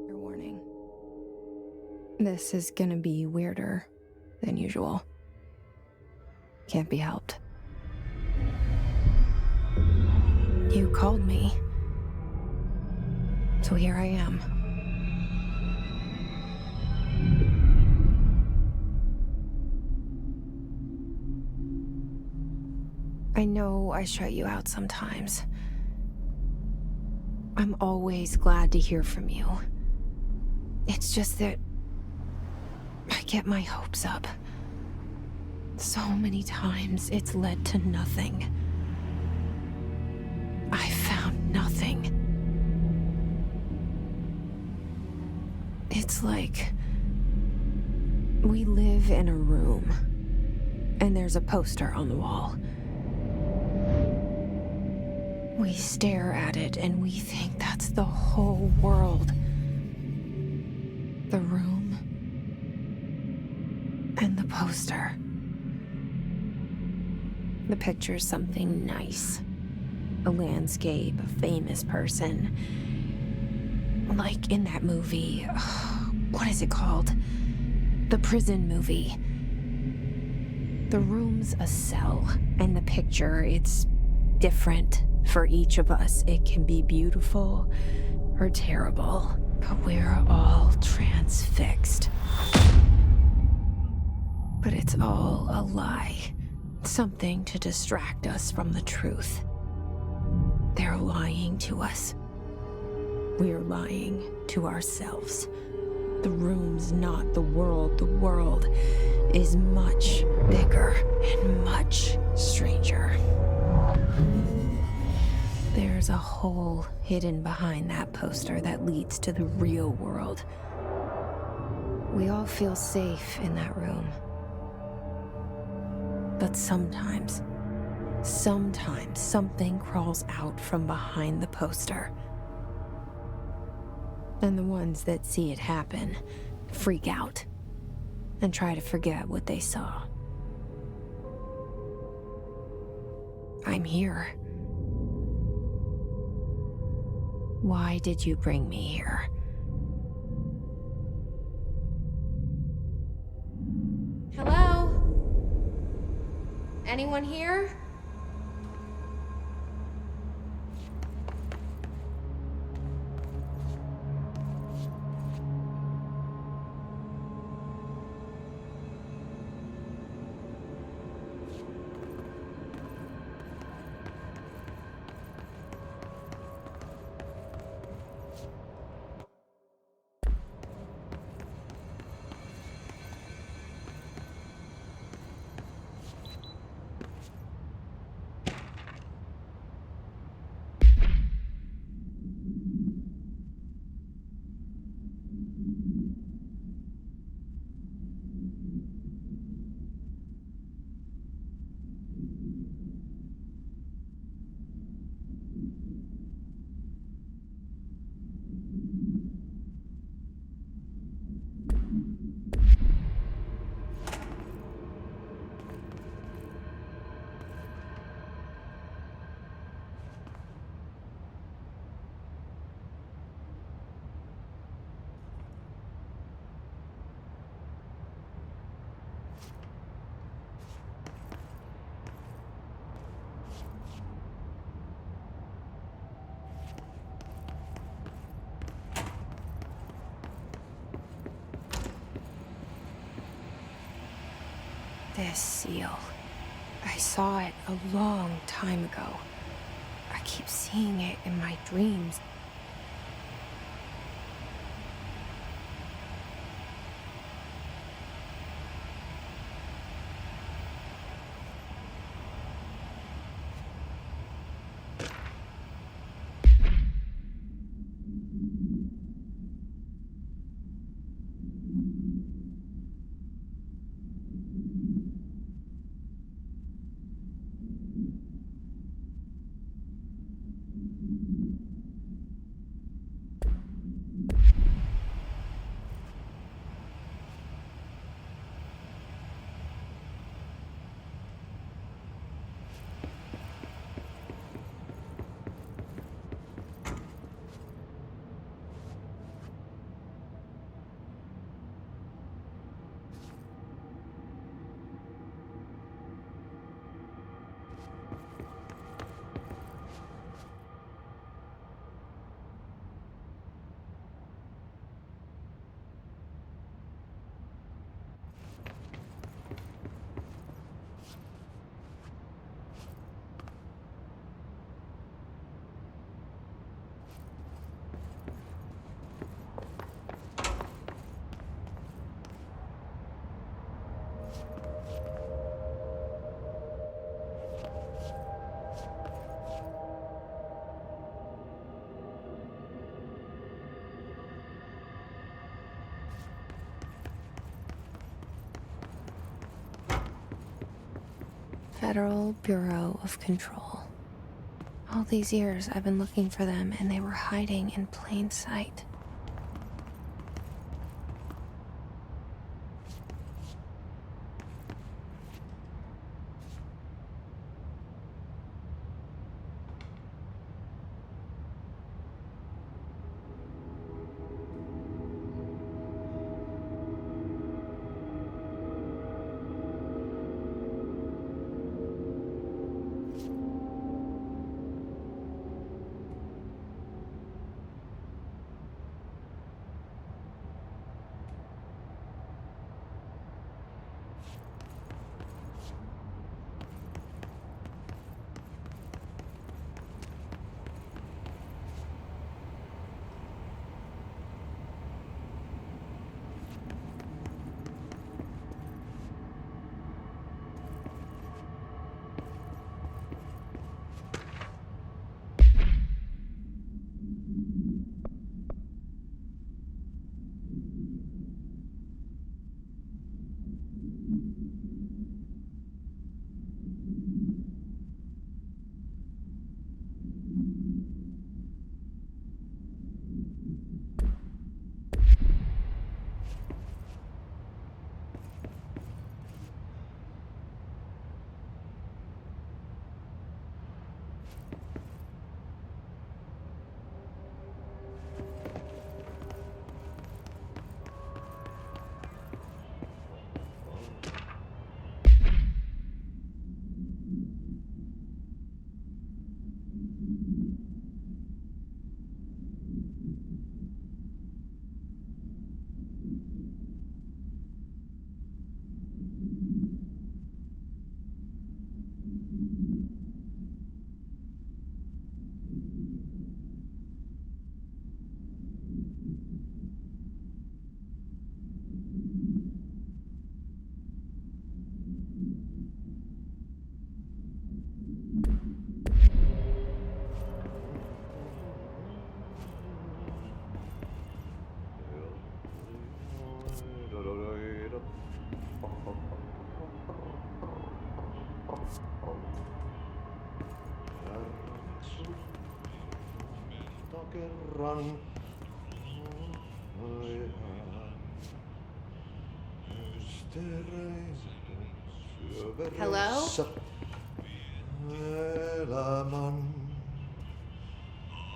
Warning. This is gonna be weirder than usual. Can't be helped. You called me. So here I am. I know I shut you out sometimes. I'm always glad to hear from you. It's just that I get my hopes up. So many times it's led to nothing. I found nothing. It's like we live in a room, and there's a poster on the wall. We stare at it and we think that's the whole world. The room and the poster. The picture's something nice. A landscape, a famous person. Like in that movie, what is it called? The prison movie. The room's a cell, and the picture, it's different for each of us. It can be beautiful or terrible, but we're all transfixed. But it's all a lie. Something to distract us from the truth. They're lying to us. We're lying to ourselves. The room's not the world. The world is much bigger and much stranger. There's a hole hidden behind that poster that leads to the real world. We all feel safe in that room. But sometimes something crawls out from behind the poster. And the ones that see it happen freak out and try to forget what they saw. I'm here. Why did you bring me here? Hello? Anyone here? This seal. I saw it a long time ago. I keep seeing it in my dreams. Federal Bureau of Control. All these years I've been looking for them, and they were hiding in plain sight. Kerran Hello? Elämän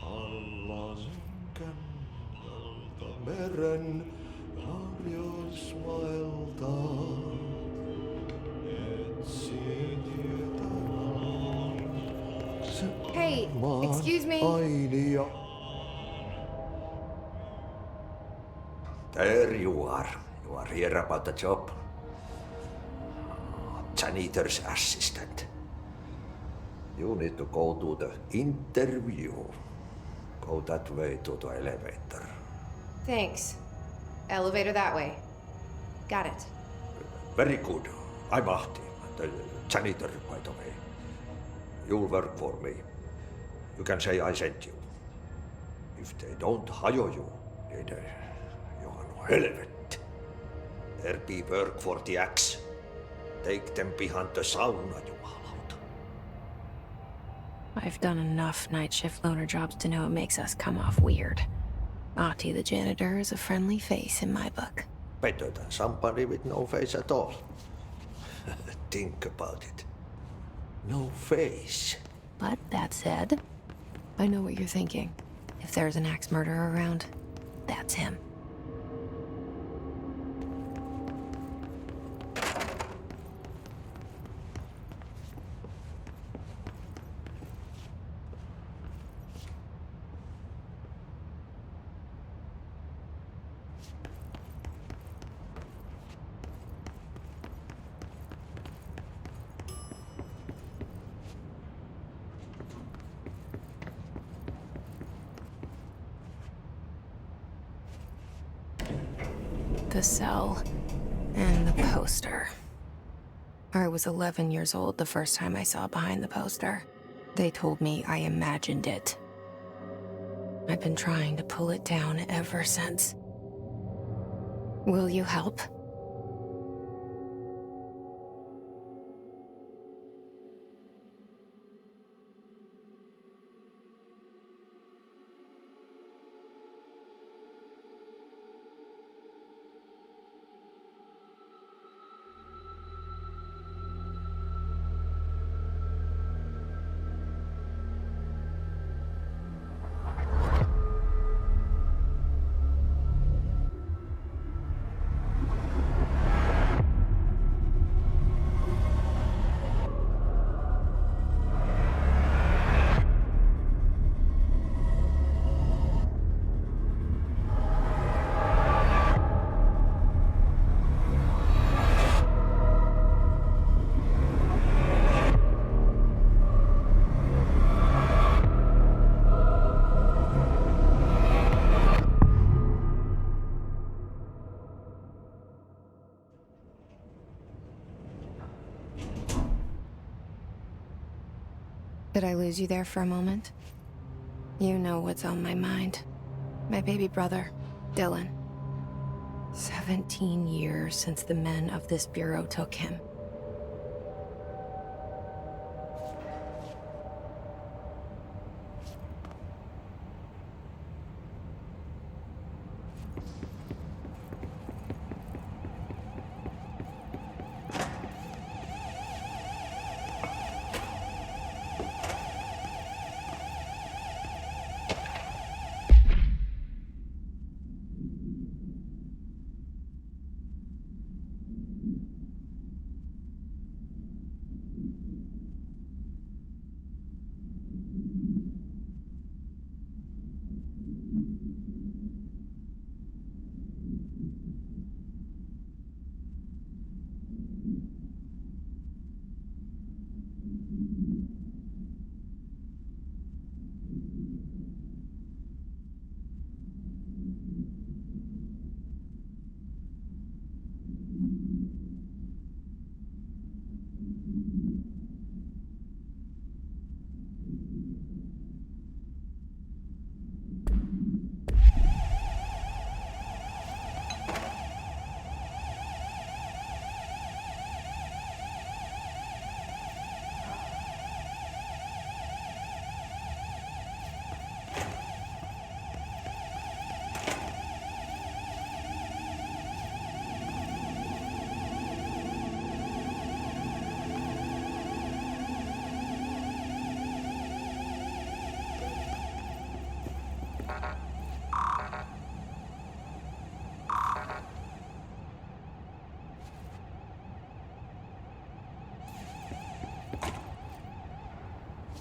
alla synkän meren harjoismailta etsin tietä. Hey, excuse me? Ainia. There you are. You are here about the job. Janitor's assistant. You need to go to the interview. Go that way to the elevator. Thanks. Elevator that way. Got it. Very good. I'm Ahti, the janitor, by the way. You'll work for me. You can say I sent you. If they don't hire you, then you're no helvet. There be work for the axe. Take them behind the sauna, jumalauta. I've done enough night shift loner jobs to know it makes us come off weird. Ahti the janitor is a friendly face in my book. Better than somebody with no face at all. Think about it. No face. But that said, I know what you're thinking. If there's an axe murderer around, that's him. The cell and the poster. I was 11 years old the first time I saw behind the poster. They told me I imagined it. I've been trying to pull it down ever since. Will you help? Did I lose you there for a moment? You know what's on my mind. My baby brother, Dylan. 17 years since the men of this bureau took him.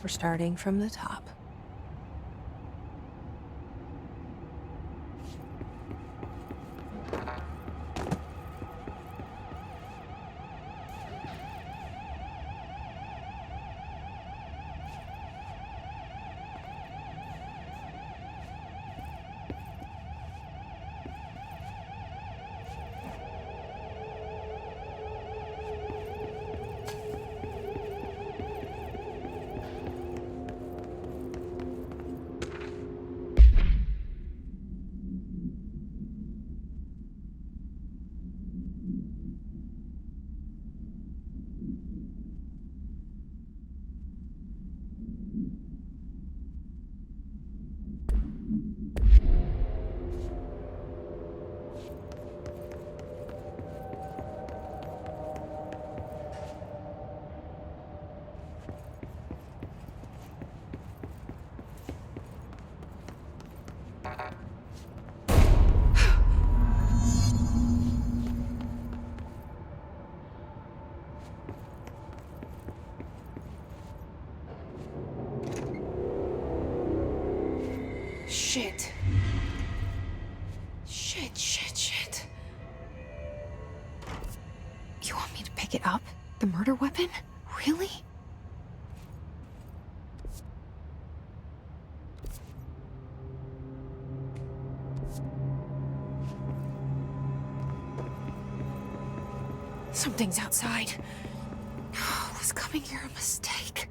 We're starting from the top. Shit. Shit. You want me to pick it up? The murder weapon? Really? Something's outside. Was coming here a mistake?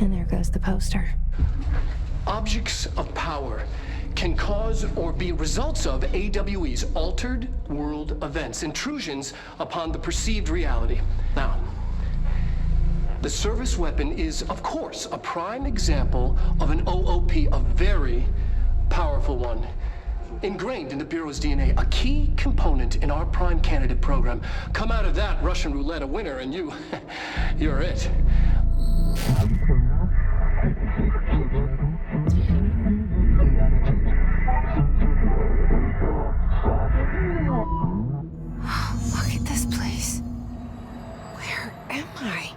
And there goes the poster. Objects of power can cause or be results of AWE's altered world events, intrusions upon the perceived reality. Now, the service weapon is, of course, a prime example of an OOP, a very powerful one. Ingrained in the Bureau's DNA, a key component in our prime candidate program. Come out of that Russian roulette a winner and you're it. Look at this place. Where am I?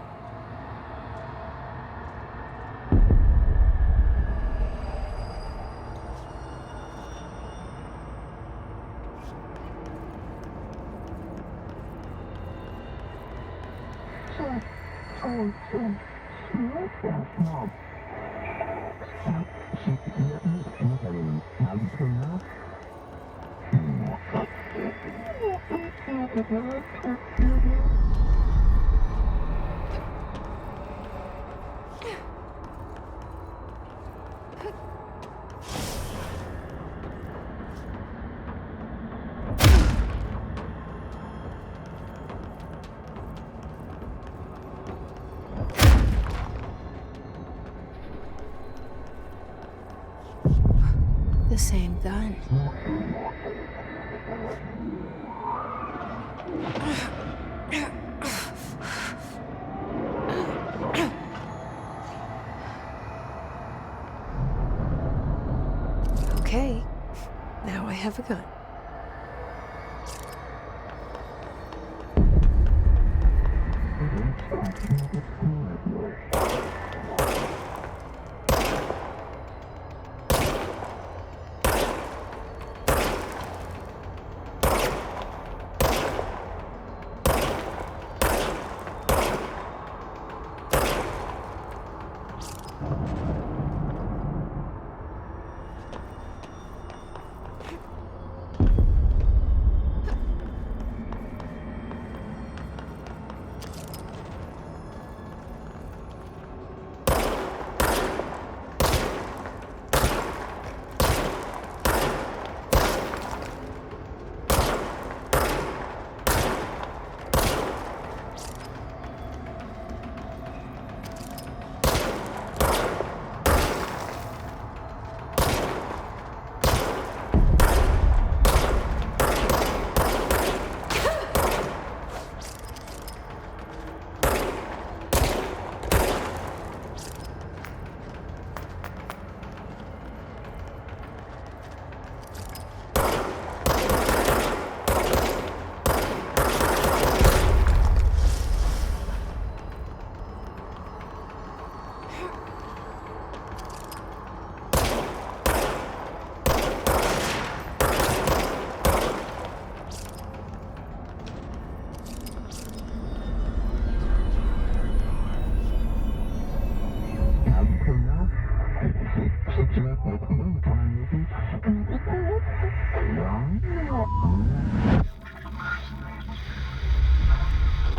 The same gun. Okay, now I have a gun.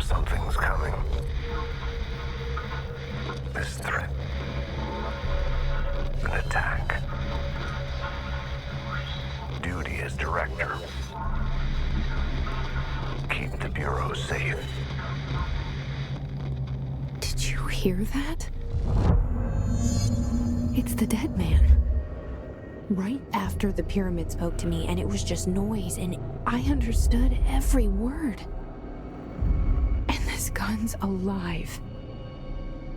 Something's coming. This threat. An attack. Duty as director. Keep the Bureau safe. Did you hear that? It's the dead man. Right after the pyramid spoke to me, and it was just noise, and I understood every word. And this gun's alive.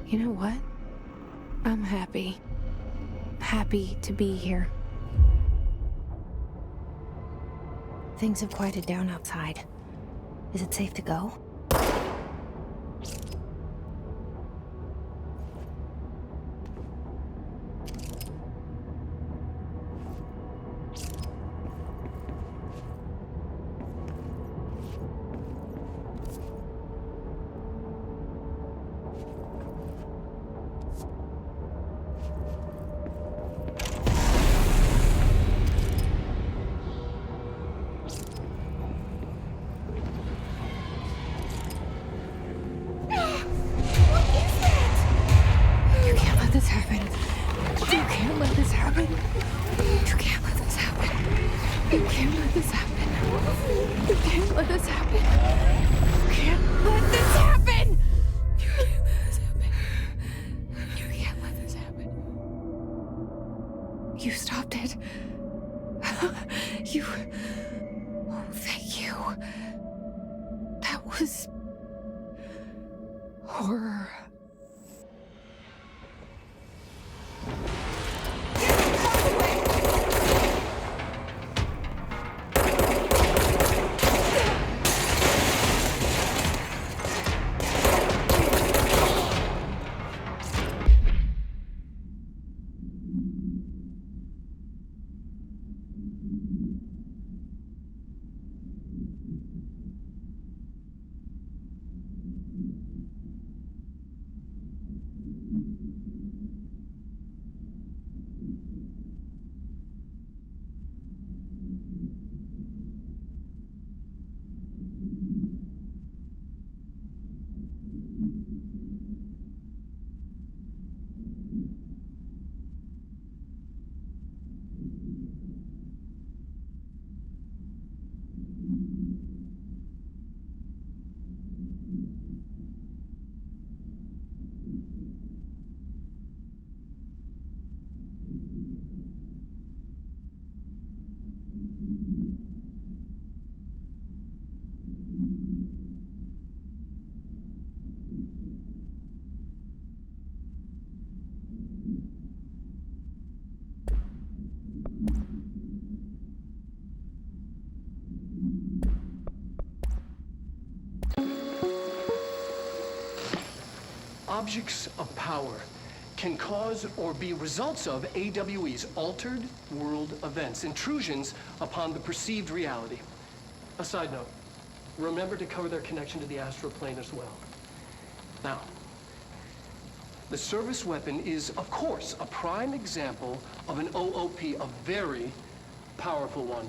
You know what? I'm happy. Happy to be here. Things have quieted down outside. Is it safe to go? You stopped it. You... Oh, thank you. That was... horror. objects of power can cause or be results of AWE's altered world events, intrusions upon the perceived reality. A side note, remember to cover their connection to the astral plane as well. Now, the service weapon is, of course, a prime example of an OOP, a very powerful one.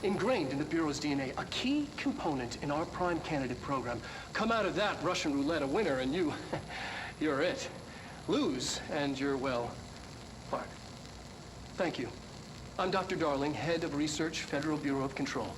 Ingrained in the Bureau's DNA, a key component in our prime candidate program. Come out of that Russian roulette a winner and you're it. Lose and you're, well, fucked. Thank you. I'm Dr. Darling, Head of Research, Federal Bureau of Control.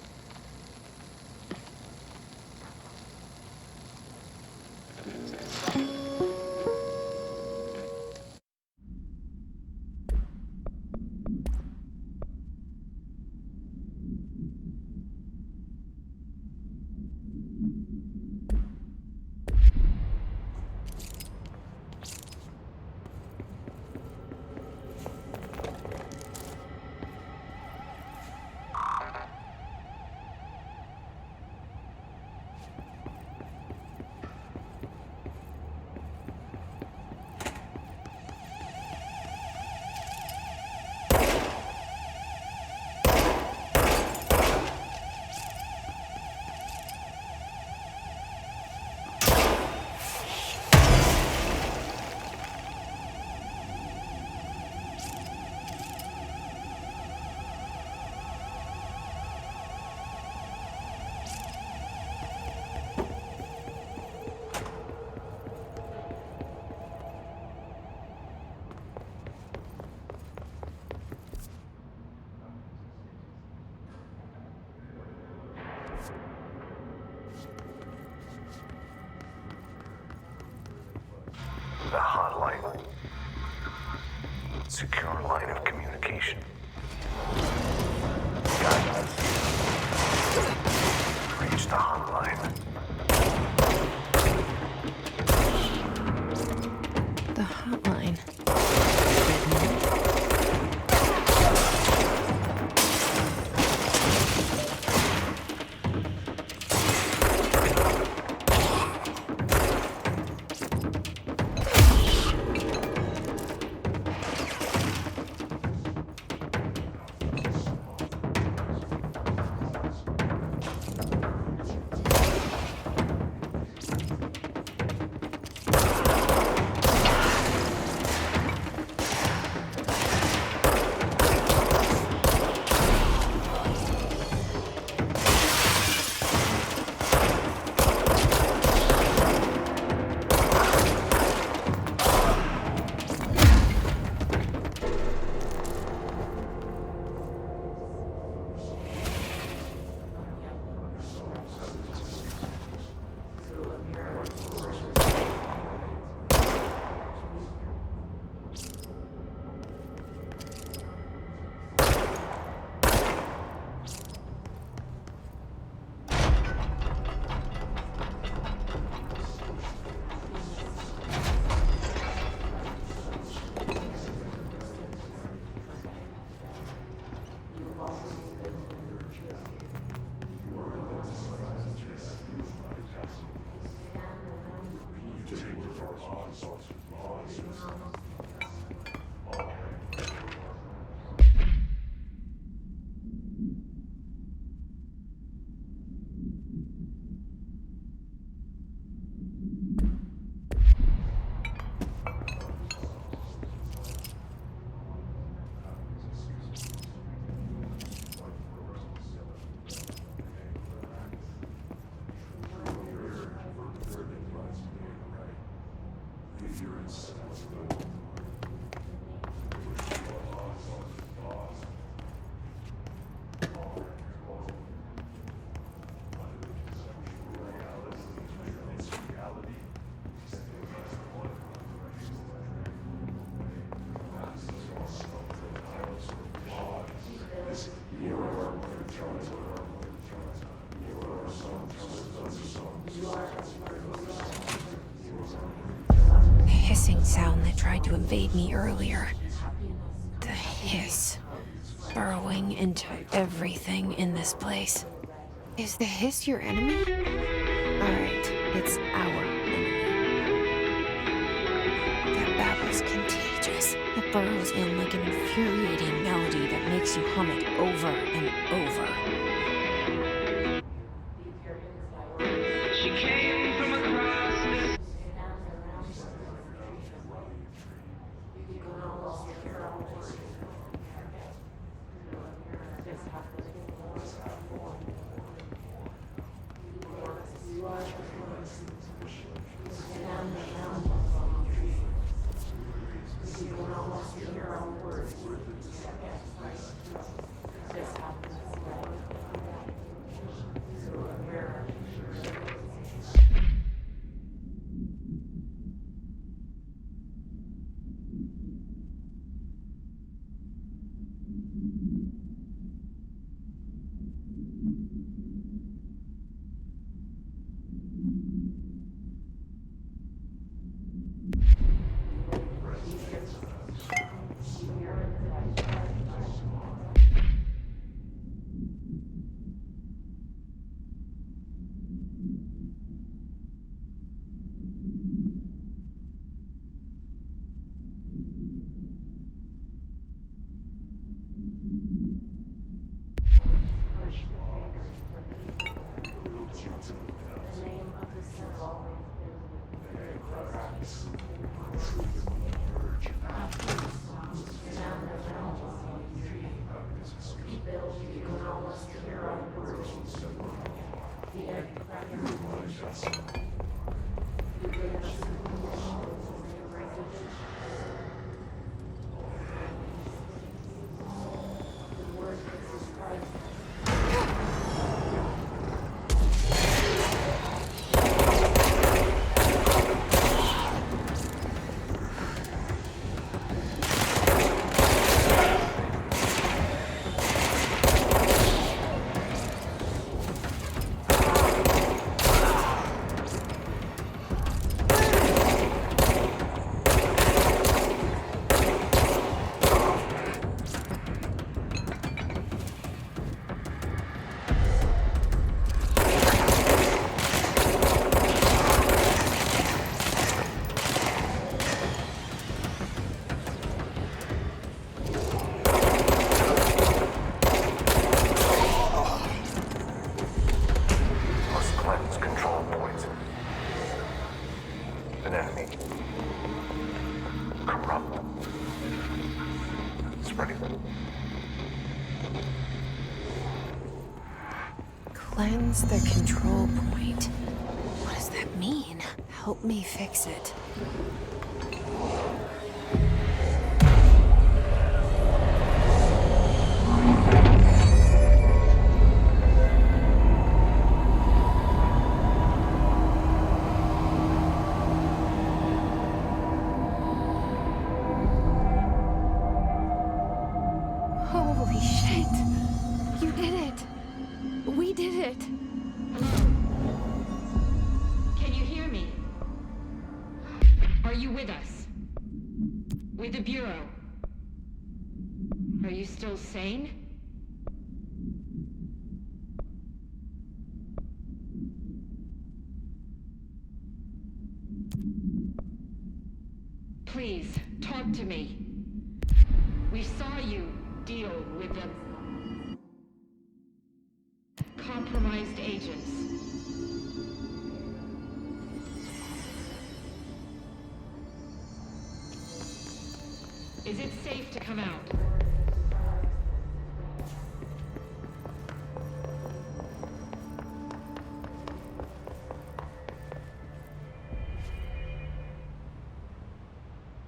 The hotline. Secure line of communication. Guidance. Reach the hotline. The hotline. Sound that tried to invade me earlier. The hiss, burrowing into everything in this place. Is the Hiss your enemy? Alright, it's our enemy. That babble's contagious. It burrows in like an infuriating melody that makes you hum it over and over. She came from across the Must cleanse control points. An enemy. Corrupt. Spreading. Cleanse the control point. What does that mean? Help me fix it. Holy shit! You did it! We did it! Can you hear me? Are you with us? With the Bureau? Are you still sane? Please, talk to me. We saw you deal with the compromised agents. Is it safe to come out?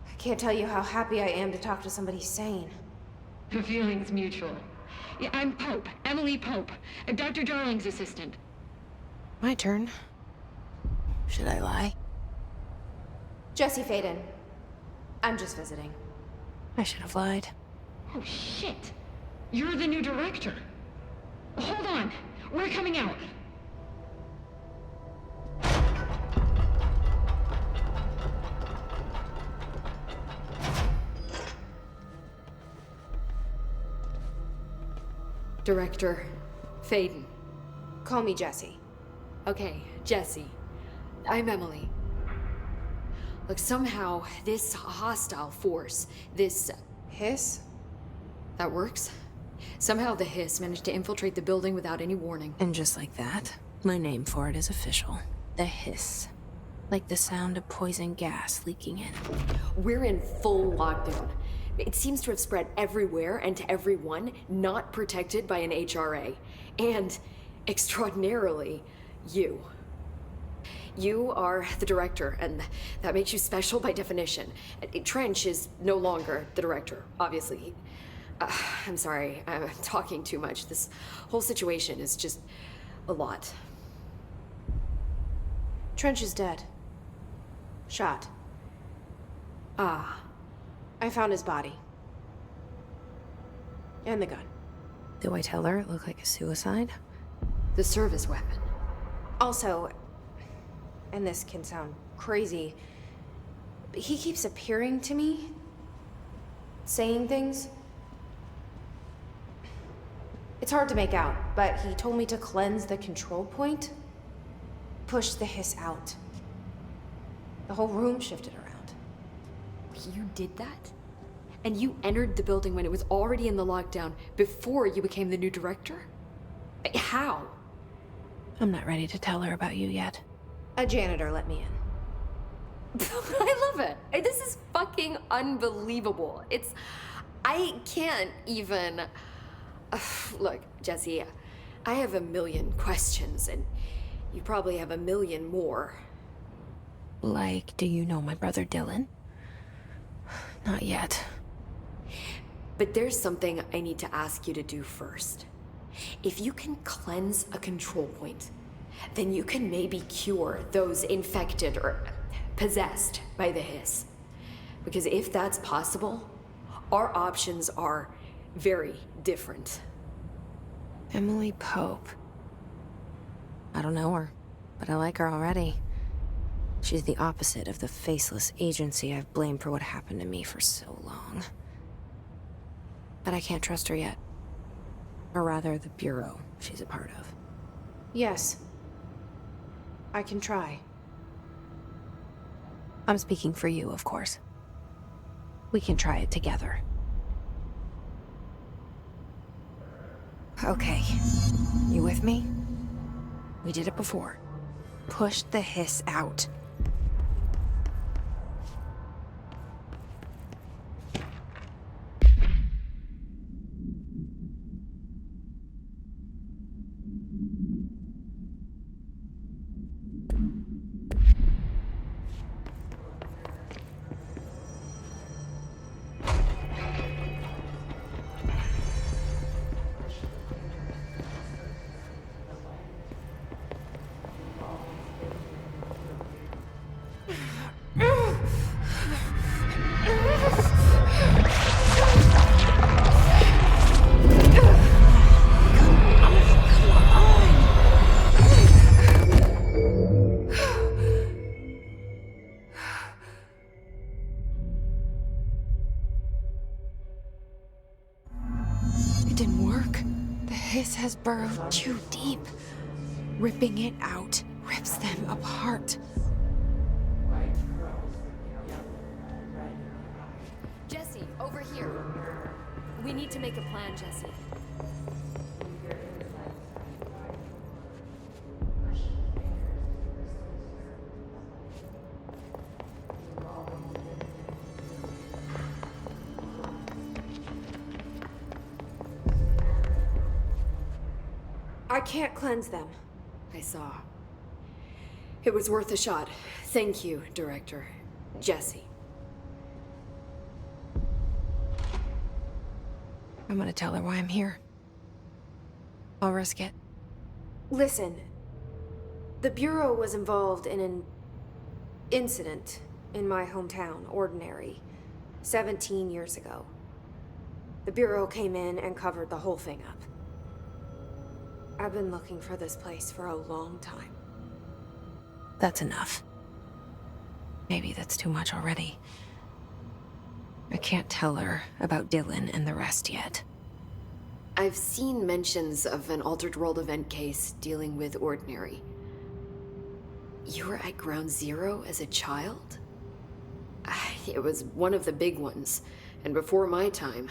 I can't tell you how happy I am to talk to somebody sane. The feeling's mutual. Yeah, I'm Pope, Emily Pope, Dr. Darling's assistant. My turn. Should I lie? Jesse Faden. I'm just visiting. I should have lied. Oh, shit. You're the new director. Hold on. We're coming out. Director Faden. Call me Jessie. Okay, Jessie. I'm Emily. Look, somehow this hostile force, this... Hiss? That works? Somehow the Hiss managed to infiltrate the building without any warning. And just like that, my name for it is official. The Hiss. Like the sound of poison gas leaking in. We're in full lockdown. It seems to have spread everywhere and to everyone not protected by an HRA. And, extraordinarily, you. You are the director, and that makes you special by definition. Trench is no longer the director, obviously. I'm sorry, I'm talking too much. This whole situation is just a lot. Trench is dead. Shot. Ah. I found his body. And the gun. Do I tell her it looked like a suicide? The service weapon. Also, and this can sound crazy, but he keeps appearing to me, saying things. It's hard to make out, but he told me to cleanse the control point, push the Hiss out. The whole room shifted around. You did that? And you entered the building when it was already in the lockdown before you became the new director? How? I'm not ready to tell her about you yet. A janitor let me in. I love it. This is fucking unbelievable. I can't even... Look, Jessie, I have a million questions, and you probably have a million more. Like, do you know my brother Dylan? Not yet. But there's something I need to ask you to do first. If you can cleanse a control point, then you can maybe cure those infected or possessed by the Hiss. Because if that's possible, our options are very different. Emily Pope. I don't know her, but I like her already. She's the opposite of the faceless agency I've blamed for what happened to me for so long. But I can't trust her yet. Or rather, the Bureau she's a part of. Yes. I can try. I'm speaking for you, of course. We can try it together. Okay. You with me? We did it before. Push the Hiss out. Has burrowed too deep. Ripping it out rips them apart. Jessie, over here. We need to make a plan, Jessie. I can't cleanse them. I saw. It was worth a shot. Thank you, Director. Jessie. I'm gonna tell her why I'm here. I'll risk it. Listen. The Bureau was involved in an incident in my hometown, Ordinary, 17 years ago. The Bureau came in and covered the whole thing up. I've been looking for this place for a long time. That's enough. Maybe that's too much already. I can't tell her about Dylan and the rest yet. I've seen mentions of an Altered World event case dealing with Ordinary. You were at Ground Zero as a child? It was one of the big ones, and before my time.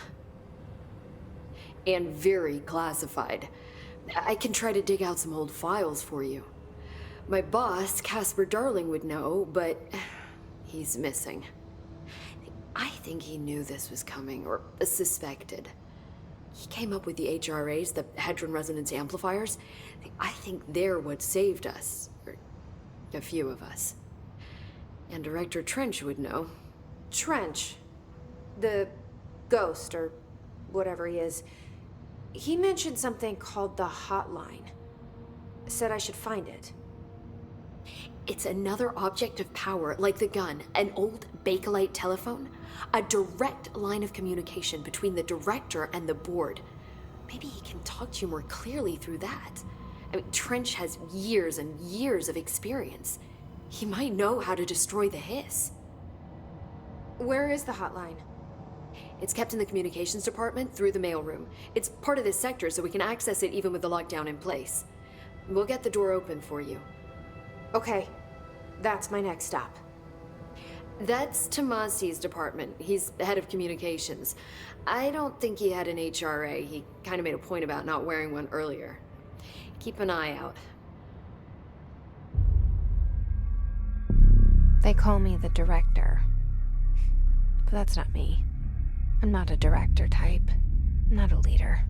And very classified. I can try to dig out some old files for you. My boss, Casper Darling, would know, but he's missing. I think he knew this was coming, or suspected. He came up with the HRAs, the Hadron Resonance Amplifiers. I think they're what saved us. Or a few of us. And Director Trench would know. Trench. The ghost, or whatever he is. He mentioned something called the Hotline. Said I should find it. It's another object of power, like the gun, an old Bakelite telephone. A direct line of communication between the director and the board. Maybe he can talk to you more clearly through that. I mean, Trench has years and years of experience. He might know how to destroy the Hiss. Where is the Hotline? It's kept in the communications department through the mailroom. It's part of this sector, so we can access it even with the lockdown in place. We'll get the door open for you. Okay, that's my next stop. That's Tomasi's department. He's the head of communications. I don't think he had an HRA. He kind of made a point about not wearing one earlier. Keep an eye out. They call me the director. But that's not me. I'm not a director type. I'm not a leader.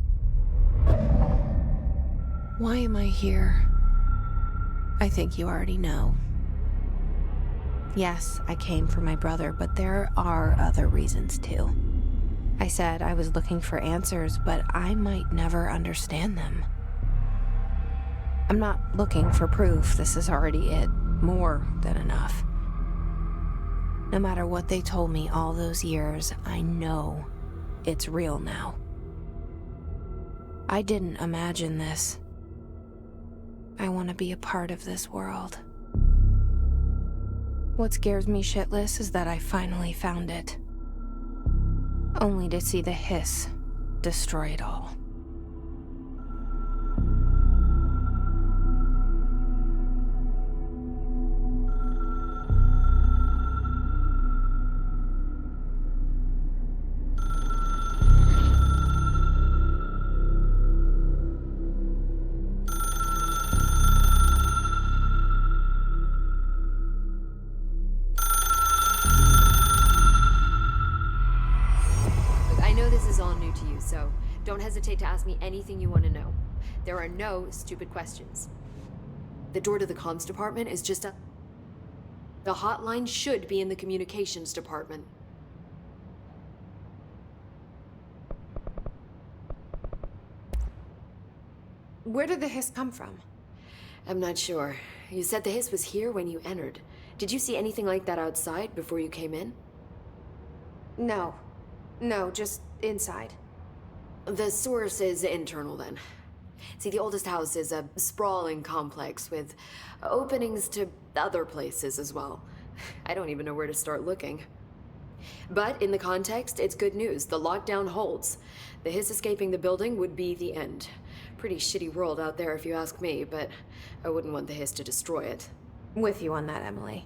Why am I here? I think you already know. Yes, I came for my brother, but there are other reasons too. I said I was looking for answers, but I might never understand them. I'm not looking for proof. This is already it. More than enough. No matter what they told me all those years, I know it's real now. I didn't imagine this. I want to be a part of this world. What scares me shitless is that I finally found it. Only to see the Hiss destroy it all. So don't hesitate to ask me anything you want to know. There are no stupid questions. The door to the comms department is just a... The hotline should be in the communications department. Where did the Hiss come from? I'm not sure. You said the Hiss was here when you entered. Did you see anything like that outside before you came in? No. No, just inside. The source is internal, then. See, the oldest house is a sprawling complex with openings to other places as well. I don't even know where to start looking. But in the context, it's good news. The lockdown holds. The Hiss escaping the building would be the end. Pretty shitty world out there if you ask me, but I wouldn't want the Hiss to destroy it. With you on that, Emily.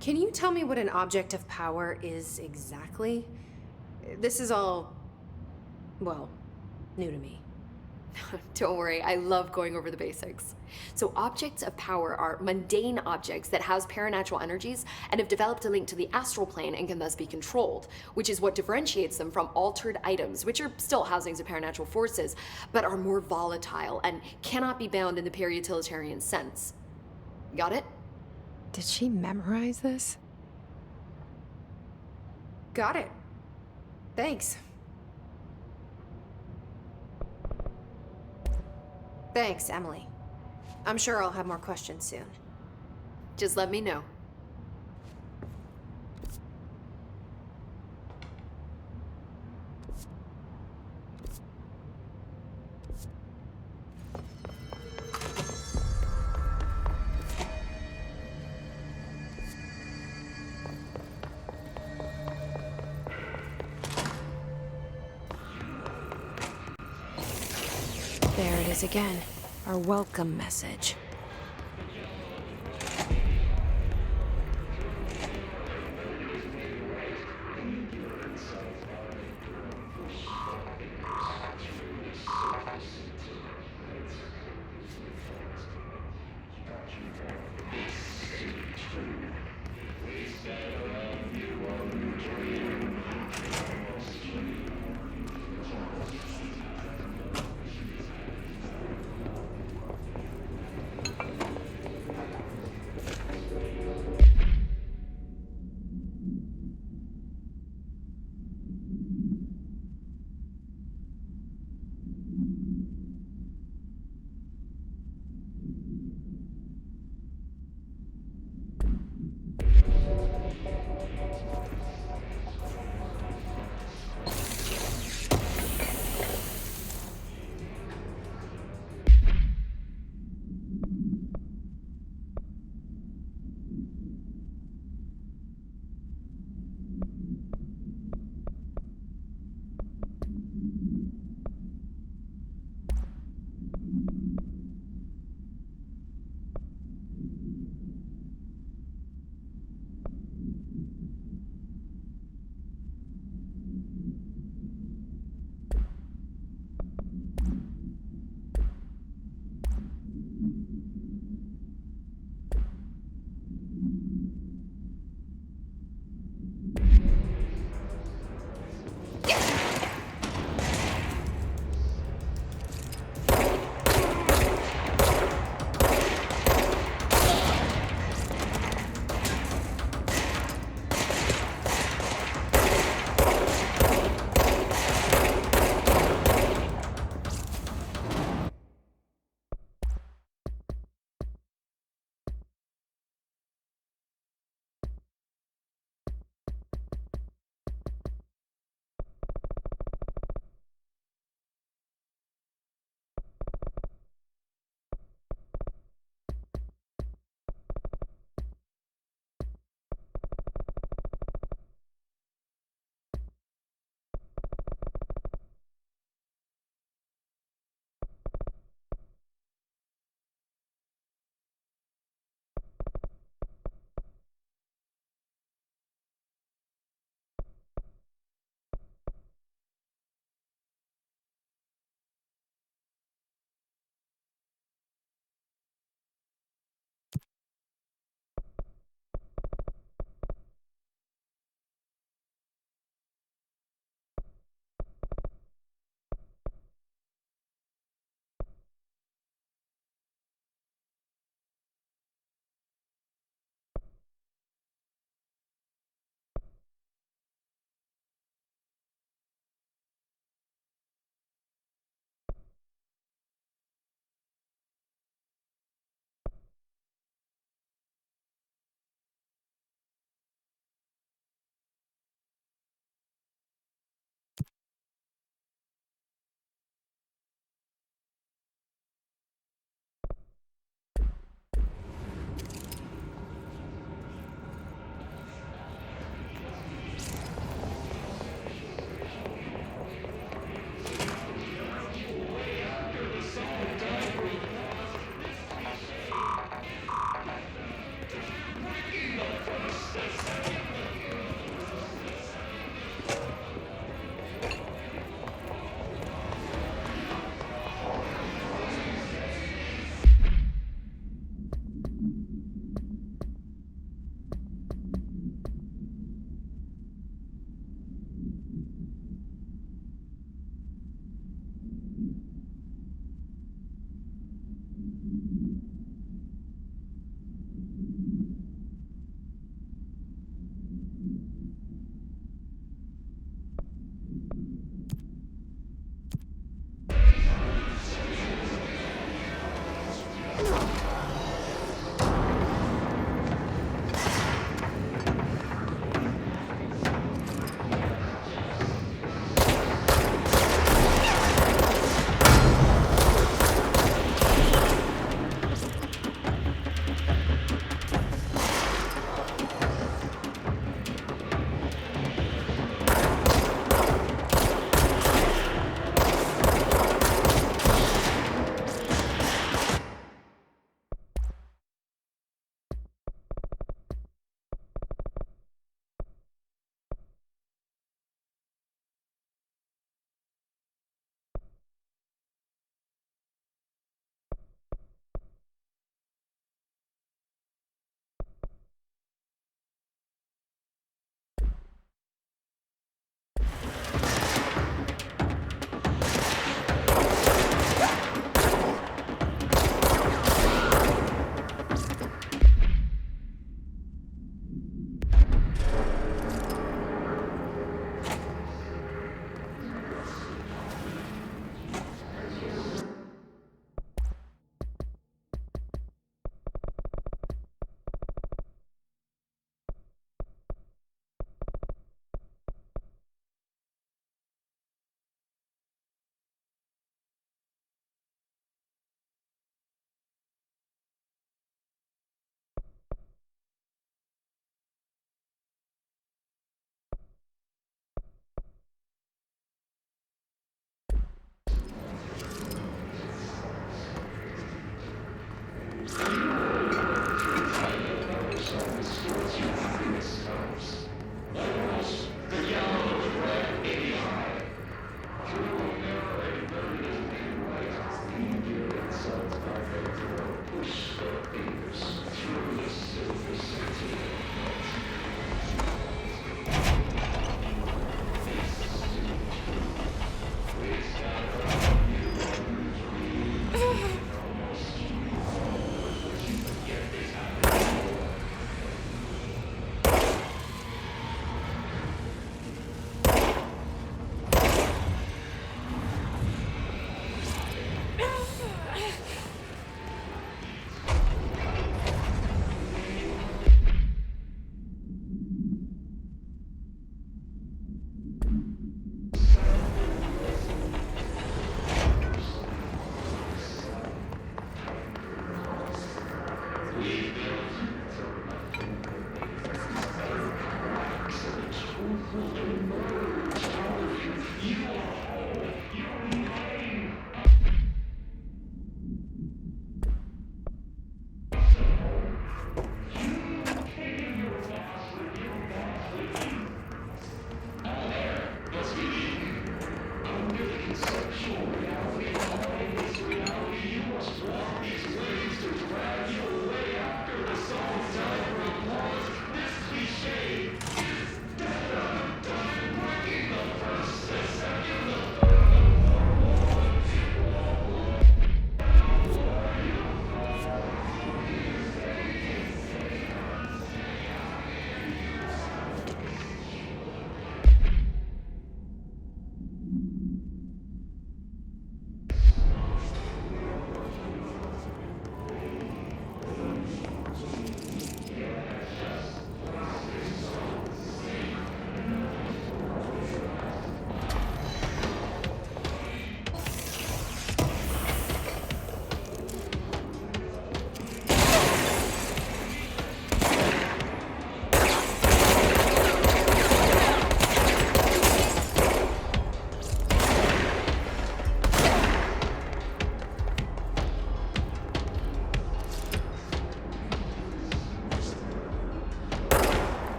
Can you tell me what an object of power is exactly? This is all, well, new to me. Don't worry, I love going over the basics. So objects of power are mundane objects that house paranatural energies and have developed a link to the astral plane and can thus be controlled, which is what differentiates them from altered items, which are still housings of paranatural forces, but are more volatile and cannot be bound in the peri-utilitarian sense. Got it? Did she memorize this? Got it. Thanks. Thanks, Emily. I'm sure I'll have more questions soon. Just let me know. this again. Our welcome message. No.